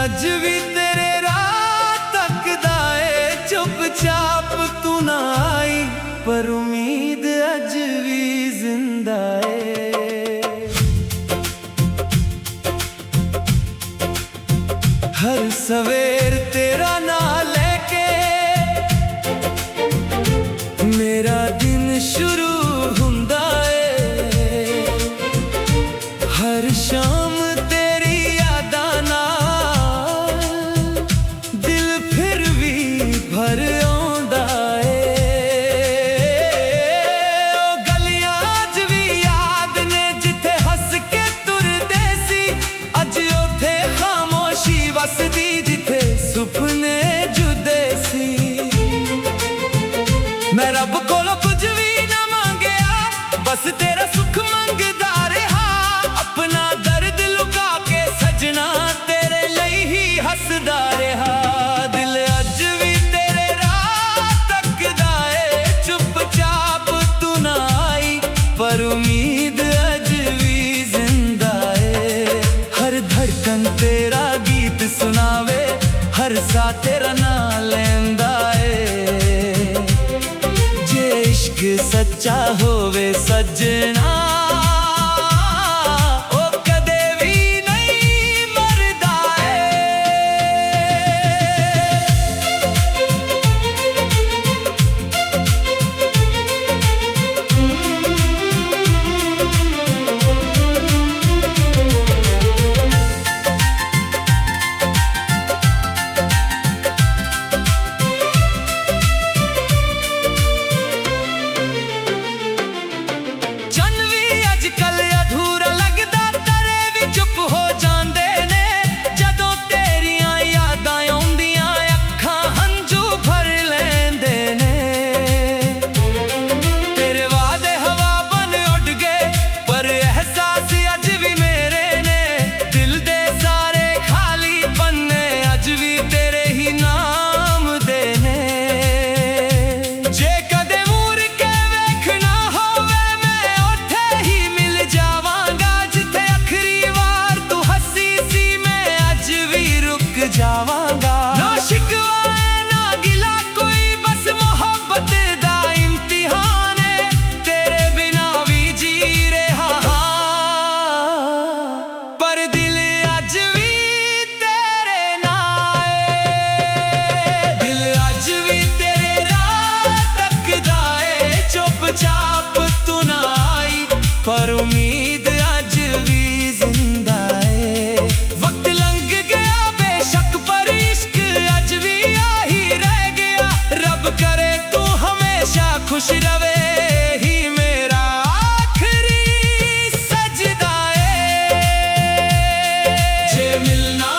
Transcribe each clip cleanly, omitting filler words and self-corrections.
अज भी तेरे राह तकदा ए चुपचाप तू ना आई, पर उम्मीद अज भी जिंदा है। हर सवेर तेरा नाम लेके मेरा दिन शुरू हुंदा है। हर शाम तेरी यादां नाल दिल फिर भी भर आउंदा है। ओ गलियां अज भी याद ने जिथे हस के तुरदे सी, अज उथे खामोशी वसदी जिथे सुपने जुदे सी। मैं रब कोलों कुछ भी ना मांगया, बस तेरा सुख मंगदा रहा। अपना दर्द लुका के सजना तेरे लिए ही हसदा रहा। दिल अज भी तेरे राह तकदा ए चुपचाप तू ना आई, पर उम्मीद अज भी जिंदा है। हर धड़कन तेरा गीत सुनावे, हर सा तेरा नाम लेंदा है। जे इश्क सच्चा होवे सजना, ओ कदे भी नहीं मरदा चन भी अजकल अधूरा लगदा, तारे भी चुप हो जांदे ने। जदों तेरियां यादां आउंदियां अखां हंझू भर लैंदे ने। तेरे वादे हवा बन उड़ गए, पर एहसास अज भी मेरे ने। दिल दे सारे खाली पन्ने अज भी तेरे ही नाम दे ने। जे कदे मुड़ के वेखना होवे, मैं उथे ही मिल जावांगा। जिथे आखरी वार तू हसी सी, मैं अज भी रुक जावांगा। ना शिकवा है ना गिला कोई, बस मोहब्बत दा इम्तिहान है। तेरे बिना भी जी रहा हां, पर दिल अज भी तेरे नाल है। दिल अज भी तेरे राह तकदा ए चुपचाप तू ना आई, पर उम्मीद अज भी जिंदा है। वक्त लंघ गया बेशक, पर इश्क अज भी आही रह गया। रब करे तू हमेशा खुश रवे, ही मेरा आखिरी सजदा है। जे मिलना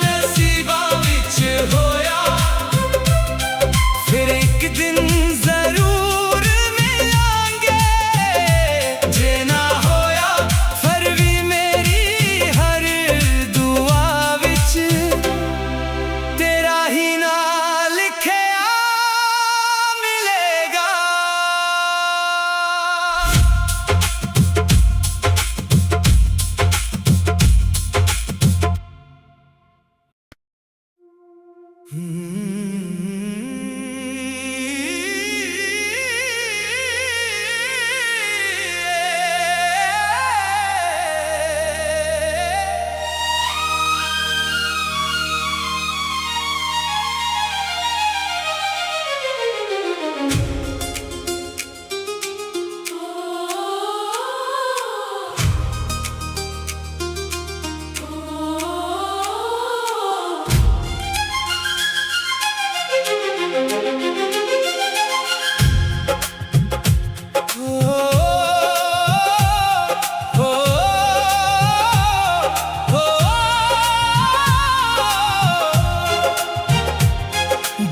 नसीबा विच होया, फिर एक दिन जरूर मिलांगे। जे ना होया फिर भी मेरी हर दुआ विच तेरा ही नाम लिखया मिलेगा।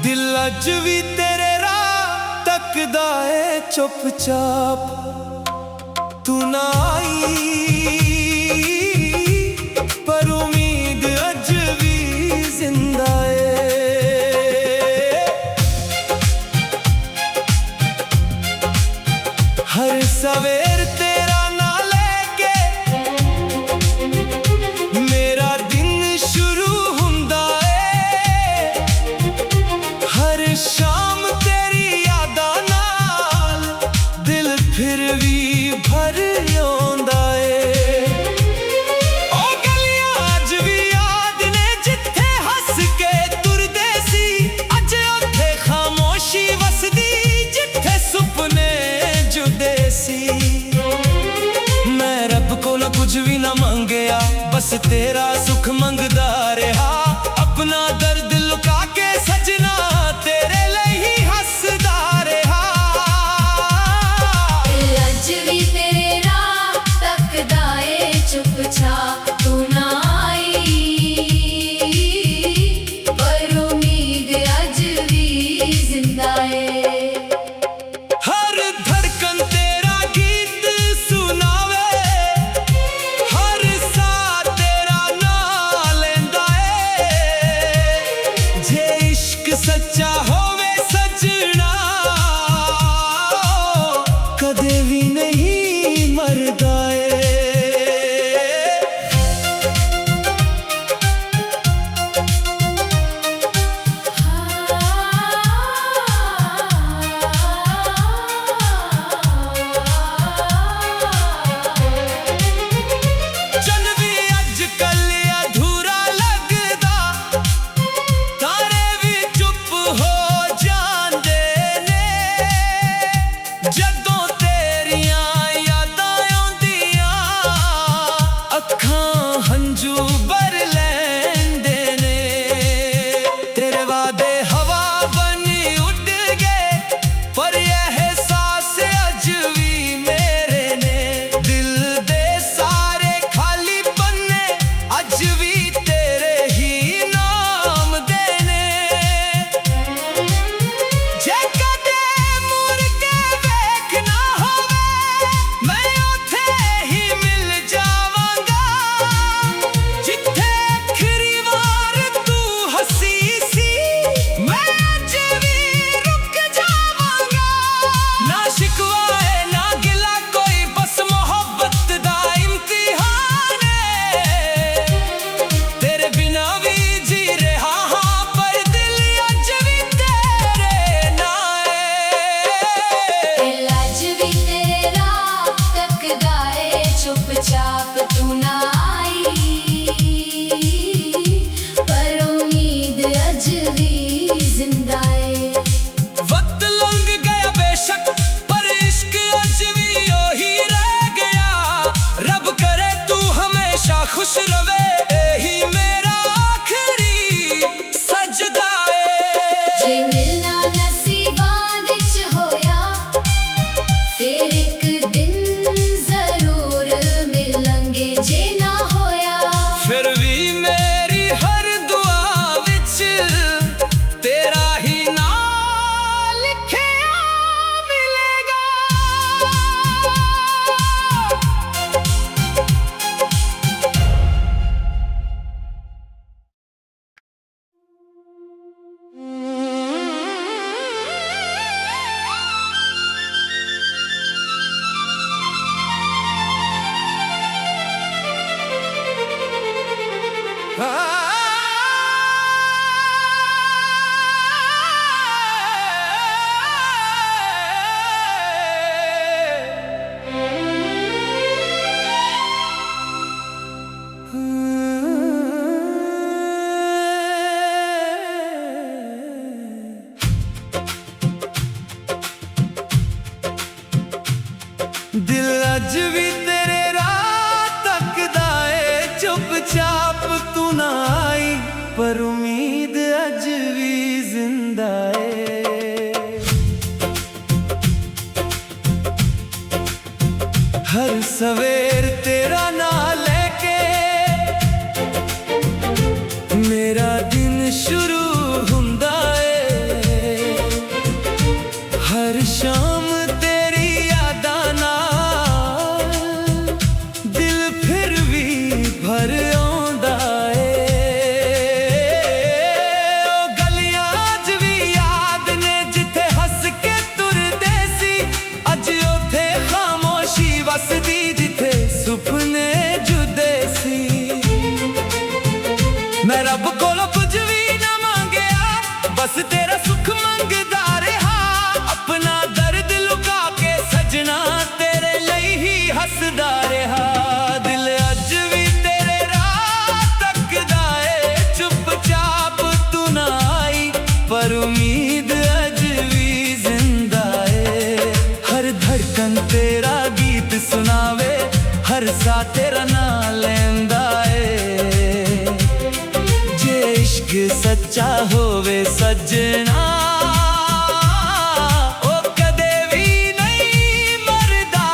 दिल अज भी तेरे राह तकदा ए चुपचाप तू ना आई, पर उम्मीद अज भी जिंदा है। हर सवेर तेरा नाम लेके मेरा दिन शुरू हुंदा ਫਿਰ ਵੀ ਭਰ ਆਉਂਦਾ ਏ। ਉਹ ਗਲੀਆਂ ਅੱਜ ਵੀ ਯਾਦ ਨੇ ਜਿੱਥੇ ਹੱਸ ਕੇ ਤੁਰਦੇ ਸੀ, ਅੱਜ ਉੱਥੇ ਖਾਮੋਸ਼ੀ ਵਸਦੀ ਜਿੱਥੇ ਸੁਪਨੇ ਜੁਦੇ ਸੀ। ਮੈਂ ਰੱਬ ਕੋਲੋਂ ਕੁਝ ਵੀ ਨਾ ਮੰਗਿਆ, ਬਸ ਤੇਰਾ ਸੁੱਖ ਮੰਗਦਾ ਰਿਹਾ। ਆਪਣਾ ਦਰਦ ਲੁਕਾ ਕੇ ਸਜਣਾ ਤੇਰੇ ਲਈ ਹੀ ਹੱਸਦਾ ਰਿਹਾ। ਅੱਜ ਵੀ ਤੇਰੇ ਰਾਹ ਤੱਕਦਾ ਏ ਚੁੱਪਚਾਪ ਤੂੰ ਨਾ ਆਈ, ਪਰ ਉਮੀਦ ਅੱਜ ਵੀ ਜ਼ਿੰਦਾ ਏ। ਹਰ ਧੜਕਨ ਤੇਰਾ ਗੀਤ ਸੁਣਾਵੇ, ਹਰ ਸਾਹ ਤੇਰਾ ਨਾਂ ਲੈਂਦਾ ਏ। ਜੇ ਇਸ਼ਕ ਸੱਚਾ ਹੋਵੇ ਸਜਣਾ, ਕਦੇ ਵੀ ਨਹੀਂ ਮਰਦਾ ਏ। ਚੰਨ ਵੀ ਅੱਜ ਕੱਲ ਅਧੂਰਾ ਲੱਗਦਾ, ਤਾਰੇ ਵੀ ਚੁੱਪ ਹੋ ਜਾਂਦੇ ਨੇ। ਜਦੋਂ ਤੇਰੀਆਂ ਯਾਦਾਂ ਆਉਂਦੀਆਂ, ਅੱਖਾਂ ਹੰਝੂ ਭਰ ਲੈਂਦੇ ਨੇ। ਤੇਰੇ ਵਾਅਦੇ ਹਵਾ ਬਣੀ ਉੱਡ ਗਏ, ਪਰ ਇਹ ਅਹਿਸਾਸ ਅੱਜ ਵੀ ਮੇਰੇ ਨੇ। ਦਿਲ ਦੇ ਸਾਰੇ ਖਾਲੀ ਪੰਨੇ ਅੱਜ ਵੀ ਤੇਰੇ ਹੀ ਨਾਮ ਦੇ ਨੇ। ਜੇ ਕਦੇ ਮੁੜ ਕੇ ਵੇਖਣਾ ਹੋਵੇ, ਮੈਂ ਉੱਥੇ ਹੀ ਮਿਲ ਜਾਵਾਂਗਾ ਜਿੱਥੇ ਆਖਰੀ ਵਾਰ ਤੂੰ ਹੱਸੀ ਸੀ। ਮੈਂ ਅੱਜ ਵੀ ਰੁਕ ਜਾਵਾਂਗਾ। ਨਾ ਸ਼ਿਕਵਾ ਏ ਨਾ ਗਿਲਾ ਕੋਈ, ਬਸ ਮੁਹੱਬਤ ਦਾ ਇਮਤਿਹਾਨ ਏ। ਤੇਰੇ ਬਿਨਾਂ ਵੀ ਜੀ ਰਿਹਾ ਹਾਂ, ਪਰ ਦਿਲ ਅੱਜ ਵੀ ਤੇਰੇ ਨਾਲ ਏ। ਦਿਲ ਅੱਜ ਵੀ ਤੇਰੇ ਰਾਹ ਤੱਕਦਾ ਏ ਚੁੱਪਚਾਪ ਤੂੰ ਨਾ ਆਈ, ਪਰ ਉਮੀਦ ਅੱਜ ਵੀ ਜ਼ਿੰਦਾ ਏ। ਵਕਤ ਲੰਘ ਗਿਆ ਬੇਸ਼ੱਕ, ਪਰ ਇਸ਼ਕ ਅੱਜ ਵੀ ਉਹੀ ਰਹਿ ਗਿਆ। ਰੱਬ ਕਰੇ ਤੂੰ ਹਮੇਸ਼ਾ ਖੁਸ਼ ਰਵੇ, ਇਹੀ ਮੇਰਾ ਆਖਰੀ ਸਜਦਾ ਏ। ਜੇ ਮਿਲਣਾ ਨਸੀਬਾਂ ਵਿੱਚ ਹੋਇਆ, ਫਿਰ ਇੱਕ ਦਿਨ ਜ਼ਰੂਰ ਮਿਲਾਂਗੇ। ਜੇ ਨਾ ਹੋਇਆ ਫਿਰ ਵੀ ਮੇਰੀ ਹਰ ਦੁਆ ਵਿੱਚ ਤੇਰਾ ਹੀ ਨਾਂ ਲਿਖਿਆ ਮਿਲੇਗਾ। ਦਿਲ ਅੱਜ ਵੀ ਤੇਰੇ ਰਾਹ ਤੱਕਦਾ ਏ ਚੁੱਪਚਾਪ ਤੂੰ ਨਾ ਆਈ, ਪਰ ਉਮੀਦ ਅੱਜ ਵੀ ਜ਼ਿੰਦਾ ਏ। ਹਰ ਸਵੇਰ ਤੇਰਾ ਨਾਂ ਲੈ ਕੇ ਮੇਰਾ ਦਿਨ ਸ਼ੁਰੂ ਹੁੰਦਾ ਏ। ਹਰ ਸ਼ਾਮ ਤੇਰੀ ਯਾਦਾਂ ਨਾਲ ਦਿਲ ਫਿਰ ਵੀ ਭਰ ਆਉਂਦਾ ਏ। ਉਹ ਗਲੀਆਂ ਅੱਜ ਵੀ ਯਾਦ ਨੇ ਜਿੱਥੇ ਹੱਸ ਕੇ ਤੁਰਦੇ ਸੀ, ਅੱਜ ਉੱਥੇ ਖਾਮੋਸ਼ੀ ਵਸਦੀ ਜਿੱਥੇ ਸੁਪਨੇ धड़कन तेरा गीत सुनावे, हर सा तेरा नाम लेंदा ए। जे इश्क सच्चा होवे सजना, ओ कदे भी नहीं मरदा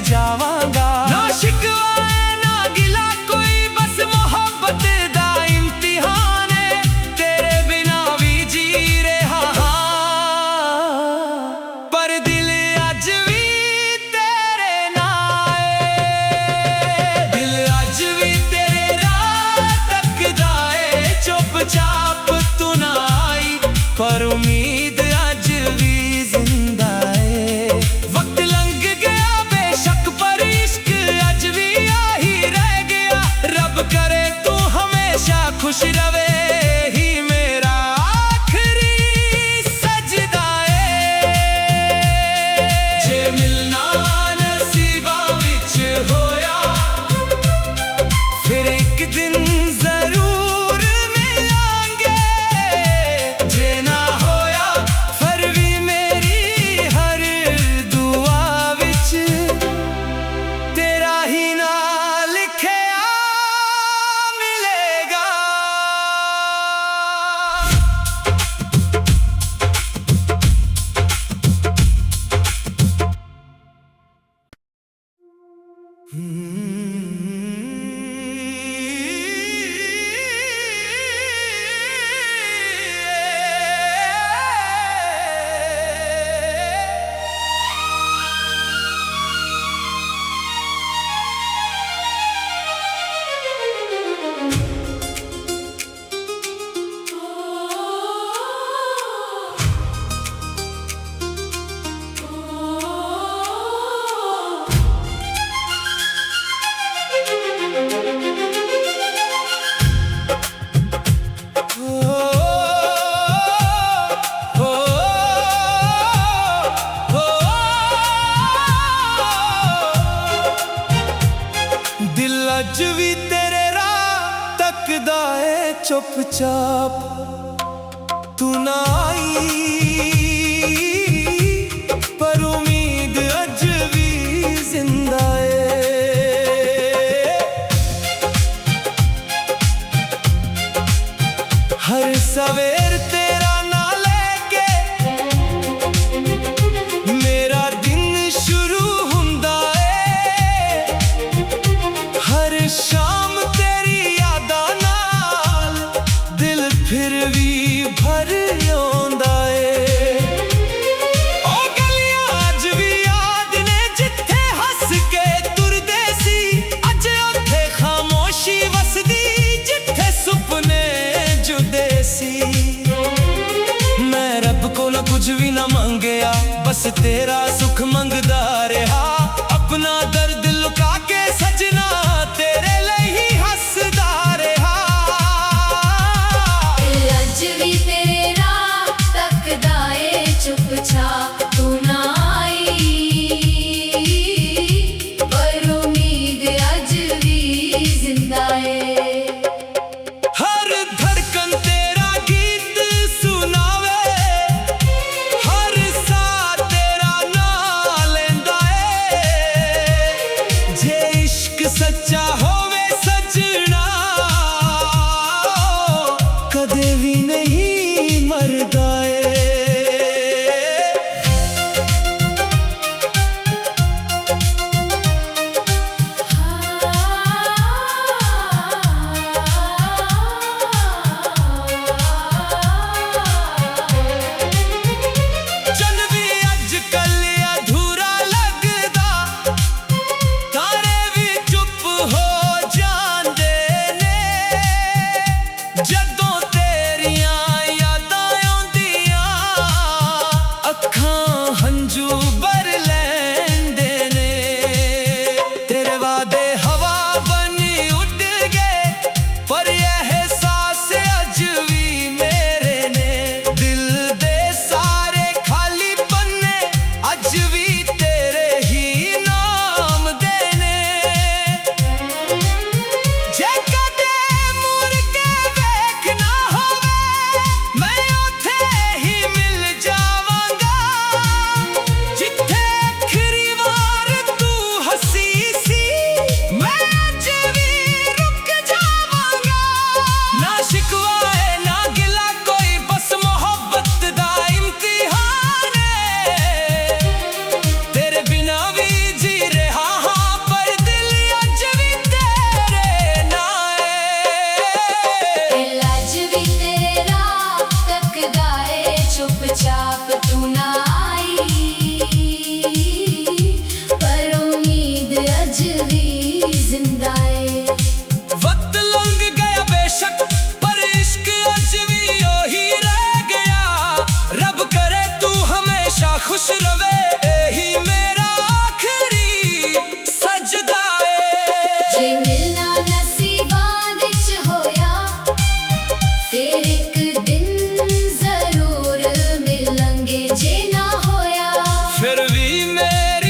जावांगा। ना शिकवा ना गिला कोई, बस मोहब्बत दा इम्तिहान है, तेरे बिना भी जी रहा पर दिल अज भी तेरे नाल है। दिल अज भी तेरे राह तकदा है, चुपचाप तू ना आई पर उम्मीद अज भी जिंदा है। वक्त लंघ गया बेशक पर इश्क अज भी आही रह गया, रब करे तू हमेशा खुश रवे, ही मेरा आखिरी सजदा है। जे मिलना नसीबा विच होया, फिर एक दिन जरूर मिलांगे। जे ना होया फिर भी मेरी हर दुआ विच तेरा ही नाम लिखया मिलेगा। दिल अज भी तेरे राह तकदा है, चुपचाप तू ना आई पर उम्मीद अज भी जिंदा है। हर सवेर तेरा ना लेके मेरा दिन शुरू हुंदा है, हर शाम तेरी यादां नाल दिल फिर भी भर आंदा है। ओ गलियां अज भी याद ने जिथे हस के तुरदे सी, अज उत्थे खामोशी वसदी जिथे सुपने जुदे सी। मैं रब को ना कुछ भी ना मंगया, बस तेरा सुख मंगदा रहा, अपना दर्द लुका के सजना तेरे लिए ही हसदा रहा। दिल अज भी तेरे राह तकदा है, चुपचाप तू ना आई पर उम्मीद अज भी जिंदा है। हर धड़कन तेरा गीत सुनावे, हर सा तेरा नाम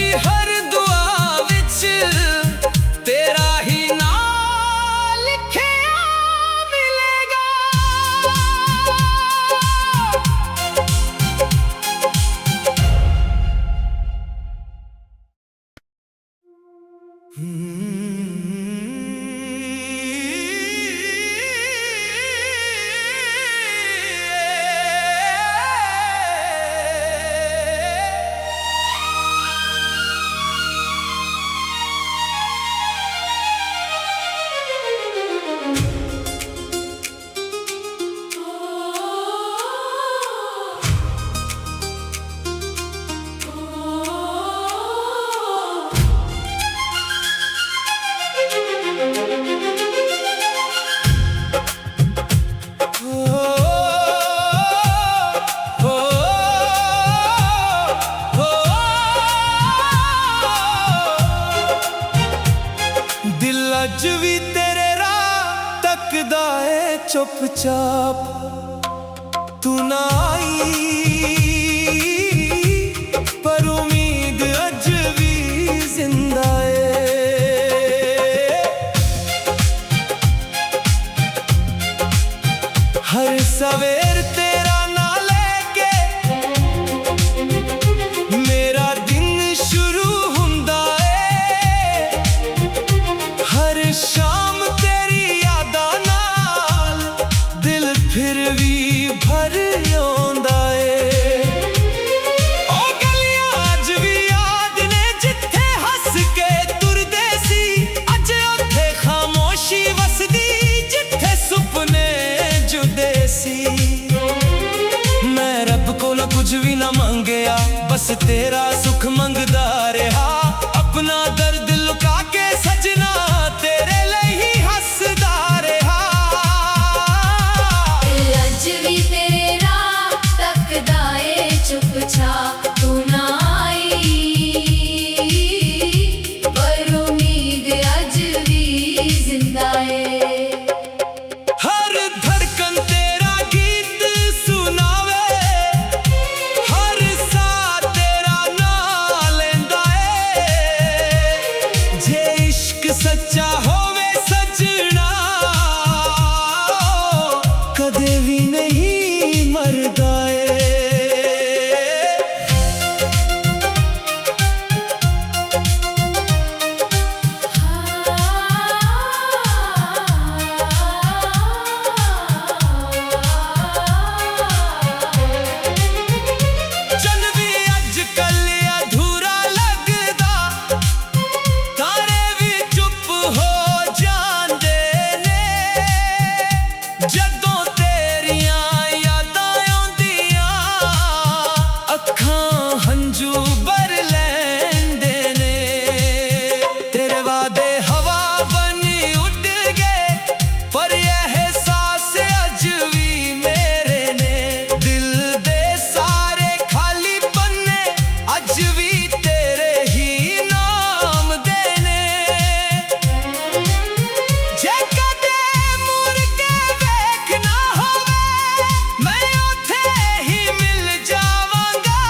मेरी हर दुआ विच तेरा ही नाम लिखिया मिलेगा। दिल अज भी तेरे राह तकदा है चुपचाप, तू ना आई पर उम्मीद अज भी जिंदा है। हर सवेर तेरा ना लेके मेरा दिन शुरू हुंदा है। हर शाम तेरी यादां नाल दिल फिर भी भर आउंदा है। ओ गलियां अज भी याद ने जिथे हस के तुरदे सी, अज उत्थे खामोशी वसदी जिथे सुपने जुदे सी। मैं रब कोलों कुछ भी ना मंगया, बस तेरा सुख मंगदा रहा। अपना दर्द लुका के सजना तेरे लिए ही हसदा रहा। दिल अज भी तेरे राह तकदा है चुपचाप, तू ना आई पर उम्मीद अज भी जिंदा है। हर धड़कन तेरा गीत सुनावे, हर साह तेरा नाम लेंदा है। जे इश्क सच्चा होवे सजना कदे भी नहीं मरदा है। चल भी अजकल अधूरा लगदा, तारे भी चुप हो जांदे ने। जदों तेरियां यादां आउंदियां अखां हंझू भर लैंदे ने। तेरे वादे हवा बनी उड़ गए पर एहसास अज भी मेरे ने। दिल दे सारे खाली पन्ने अज भी तेरे ही नाम देने। जे कदे मुड़ के देखना होवे मैं उत्थे ही मिल जावांगा,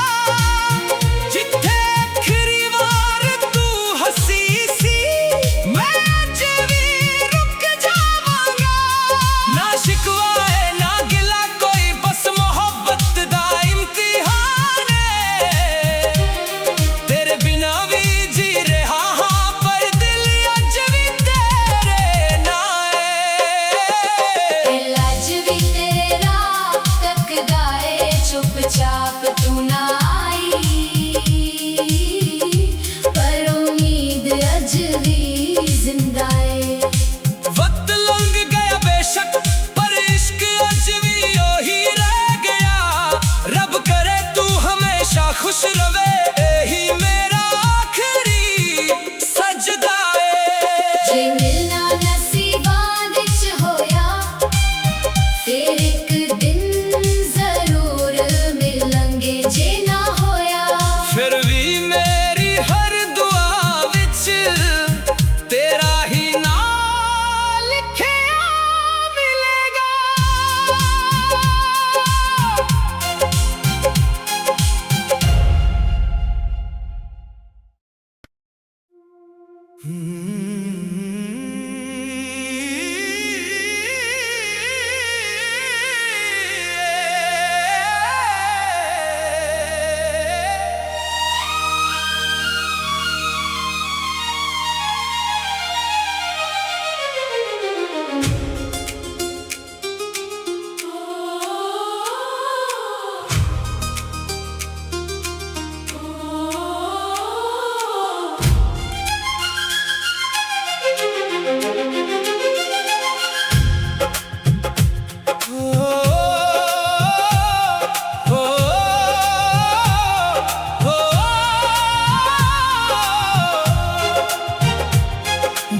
जिथे आखिरी वार तू हसी सी मैं अज भी रुक जावांगा। ना शिकवा है ना गिला कोई, बस मोहब्बत दा इम्तिहान है। तेरे बिना भी जी रहा हां पर दिल अज भी तेरे नाल है। दिल अज भी तेरे राह तकदा है चुपचाप, तू ना आई पर उम्मीद अज भी जिंदा है। वक्त लंघ गया बेशक पर इश्क अज भी ओही रह गया। रब करे तू हमेशा खुश रवे, यही मेरा आखिरी सजदा है। जे मिलना नसीबां विच होया फिर एक दिन जरूर मिलांगे, जे ना होया फिर भी मेरी हर दुआ विच तेरा ही नाम लिखिया मिलेगा।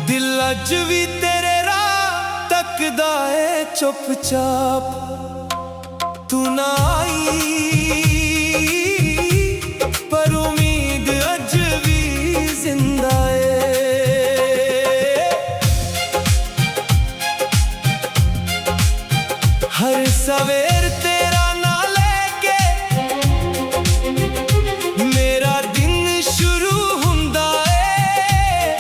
ਦਿਲ ਅੱਜ ਵੀ ਤੇਰੇ ਰਾਹ ਤੱਕਦਾ ਏ ਚੁੱਪਚਾਪ ਤੂੰ ਨਾ ਆਈ ਪਰ ਉਮੀਦ ਅੱਜ ਵੀ ਜ਼ਿੰਦਾ ਏ ਹਰ ਸਵੇਰ ਤੇਰਾ ਨਾਂ ਲੈ ਕੇ ਮੇਰਾ ਦਿਨ ਸ਼ੁਰੂ ਹੁੰਦਾ ਏ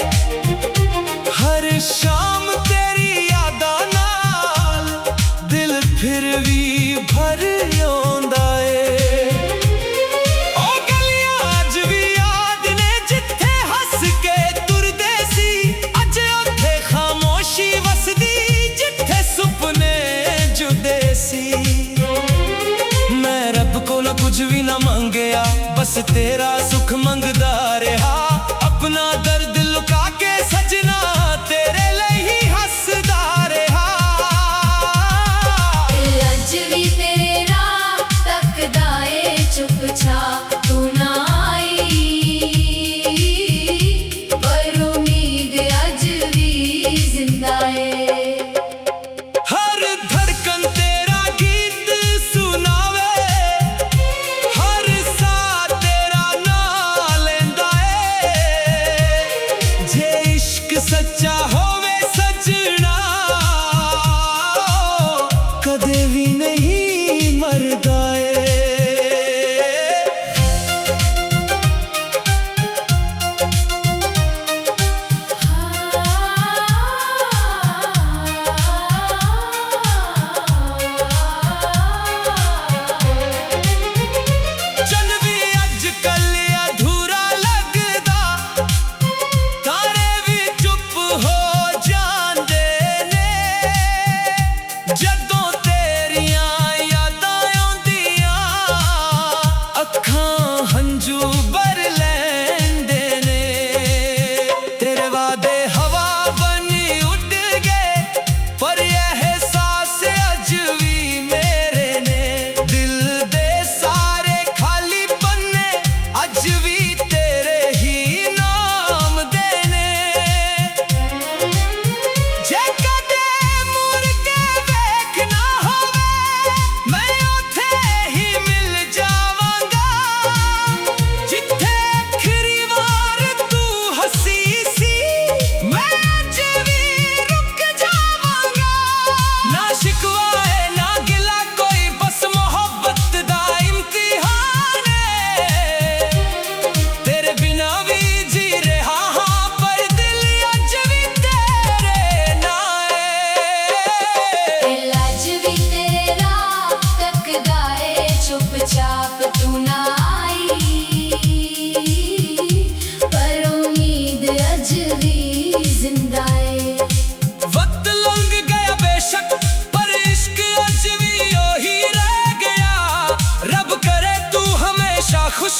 ਹਰ ਸ਼ਾਮ ਤੇਰੀ ਯਾਦਾਂ ਨਾਲ ਦਿਲ ਫਿਰ ਵੀ ਭਰ ਆਉਂਦਾ ਏ ਉਹ ਗਲੀਆਂ ਅੱਜ ਵੀ ਯਾਦ ਨੇ ਜਿੱਥੇ ਹੱਸ ਕੇ ਤੁਰਦੇ ਸੀ ਅੱਜ ਉੱਥੇ ਖਾਮੋਸ਼ੀ ਵਸਦੀ ਜਿੱਥੇ ਸੁਪਨੇ ਜੁਦੇ ਸੀ ਮੈਂ ਰੱਬ ਕੋਲੋਂ ਕੁਝ ਵੀ ਨਾ ਮੰਗਿਆ ਬਸ ਤੇਰਾ ਸੁੱਖ ਮੰਗਦਾ ਰਿਹਾ ਆਪਣਾ ਦਰਦ ਲੁਕਾ ਕੇ ਸਜਣਾ ਤੇਰੇ ਲਈ ਹੀ ਹੱਸਦਾ ਰਿਹਾ ਦਿਲ ਅੱਜ ਵੀ ਤੇਰੇ ਰਾਹ ਤੱਕਦਾ ਏ ਚੁੱਪਚਾਪ ਤੂੰ ਨਾ ਆਈ ਪਰ ਉਮੀਦ ਅੱਜ ਵੀ ਜ਼ਿੰਦਾ ਏ ਹਰ ਧੜਕਨ ਤੇਰਾ ਗੀਤ ਸੁਣਾਵੇ ਹਰ ਸਾਹ ਤੇਰਾ ਨਾਂ ਲੈਂਦਾ ਏ ਜੇ ਇਸ਼ਕ ਸੱਚਾ ਹੋਵੇ ਸਜਣਾ ਕਦੇ ਵੀ ਨਹੀਂ ਮਰਦਾ ਏ ਚੰਨ ਵੀ ਅੱਜ ਕੱਲ ਅਧੂਰਾ ਲੱਗਦਾ ਤਾਰੇ ਵੀ ਚੁੱਪ ਹੋ ਜਾਂਦੇ ਨੇ ਜਦੋਂ ਤੇਰੀਆਂ ਯਾਦਾਂ ਆਉਂਦੀਆਂ ਅੱਖਾਂ ਹੰਝੂ ਭਰ ਲੈਂਦੇ ਨੇ ਤੇਰੇ ਵਾਦੇ ਹਵਾ ਬਣੀ ਉੱਡ ਗਏ ਪਰ ਇਹ ਅਹਿਸਾਸ ਅੱਜ ਵੀ ਮੇਰੇ ਨੇ ਦਿਲ ਦੇ ਸਾਰੇ ਖਾਲੀ ਪੰਨੇ ਅੱਜ ਵੀ ਤੇਰੇ ਹੀ ਨਾਮ ਦੇ ਨੇ ਜੇ ਕਦੇ ਮੁੜ ਕੇ ਵੇਖਣਾ ਹੋਵੇ ਮੈਂ ਉੱਥੇ ਹੀ ਮਿਲ ਜਾਵਾਂਗਾ ਜਿੱਥੇ ਆਖਰੀ ਵਾਰ ਤੂੰ ਹੱਸੀ ਸੀ ਮੈਂ ਅੱਜ ਵੀ ਰੁਕ ਜਾਵਾਂਗਾ ਨਾ ਸ਼ਿਕਵਾ ਏ ਨਾ ਗਿਲਾ ਕੋਈ ਬਸ ਮੁਹੱਬਤ ਦਾ ਇਮਤਿਹਾਨ ਏ ਤੇਰੇ ਬਿਨਾ ਵੀ ਜੀ ਰਿਹਾ ਹਾਂ ਪਰ ਦਿਲ ਅੱਜ ਵੀ ਤੇਰੇ ਨਾਲ ਏ ਦਿਲ ਅੱਜ ਵੀ ਤੇਰੇ ਰਾਹ ਤੱਕਦਾ ਏ ਚੁੱਪਚਾਪ ਤੂੰ ਨਾ ਆਈ ਪਰ ਉਮੀਦ ਅੱਜ ਵੀ ਜ਼ਿੰਦਾ ਏ वक्त लंघ गया बेशक पर इश्क आज भी वही रह गया रब करे तू हमेशा खुश